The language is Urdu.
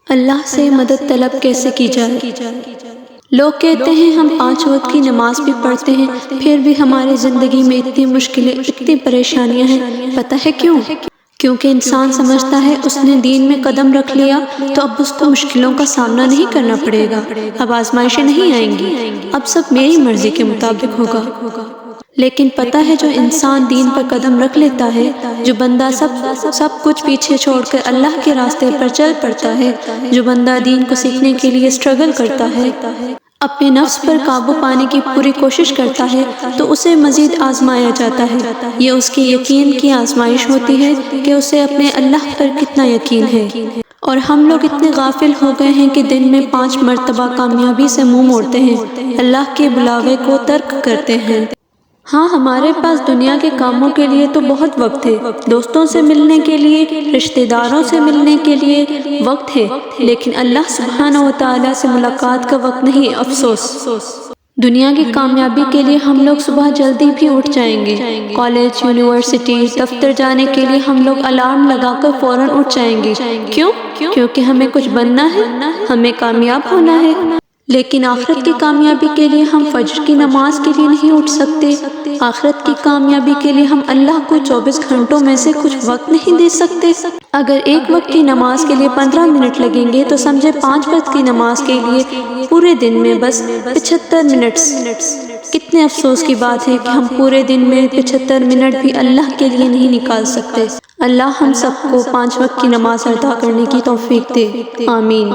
اللہ سے مدد طلب کیسے کی جائے؟ لوگ کہتے ہیں ہم 5 وقت کی نماز بھی پڑھتے ہیں، پھر بھی ہماری زندگی میں اتنی مشکلیں، اتنی پریشانیاں ہیں۔ پتہ ہے کیوں؟ کیونکہ انسان سمجھتا ہے اس نے دین میں قدم رکھ لیا تو اب اس کو مشکلوں کا سامنا نہیں کرنا پڑے گا، اب آزمائشیں نہیں آئیں گی، اب سب میری مرضی کے مطابق ہوگا۔ لیکن پتہ ہے جو انسان دین پر قدم رکھ لیتا ہے، جو بندہ سب کچھ پیچھے چھوڑ کر اللہ کے راستے پر چل پڑتا ہے، جو بندہ دین کو سیکھنے کے لیے اسٹرگل کرتا ہے، اپنے نفس پر قابو پانے کی پوری کوشش کرتا ہے، تو اسے مزید آزمایا جاتا ہے۔ یہ اس کے یقین کی آزمائش ہوتی ہے کہ اسے اپنے اللہ پر کتنا یقین ہے۔ اور ہم لوگ اتنے غافل ہو گئے ہیں کہ دن میں 5 مرتبہ کامیابی سے منہ موڑتے ہیں، اللہ کے بلاغے کو ترک کرتے ہیں۔ ہاں، ہمارے پاس دنیا کے کاموں کے لیے تو بہت وقت ہے، دوستوں سے ملنے کے لیے، رشتہ داروں سے ملنے کے لیے وقت ہے، لیکن اللہ سبحانہ و تعالیٰ سے ملاقات کا وقت نہیں۔ افسوس، دنیا کی کامیابی کے لیے ہم لوگ صبح جلدی بھی اٹھ جائیں گے، کالج، یونیورسٹی، دفتر جانے کے لیے ہم لوگ الارم لگا کر فوراً اٹھ جائیں گے۔ کیوں؟ کیونکہ ہمیں کچھ بننا ہے، ہمیں کامیاب ہونا ہے۔ لیکن آخرت کی کامیابی کے لیے ہم فجر کی نماز کے لیے نہیں اٹھ سکتے، آخرت کی کامیابی کے لیے ہم اللہ کو 24 گھنٹوں میں سے کچھ وقت نہیں دے سکتے۔ اگر 1 وقت کی نماز کے لیے 15 منٹ لگیں گے تو سمجھے 5 وقت کی نماز کے لیے پورے دن میں بس 75 منٹس۔ کتنے افسوس کی بات ہے کہ ہم پورے دن میں 75 منٹ بھی اللہ کے لیے نہیں نکال سکتے۔ اللہ ہم سب کو 5 وقت کی نماز ادا کرنے کی توفیق دے، آمین۔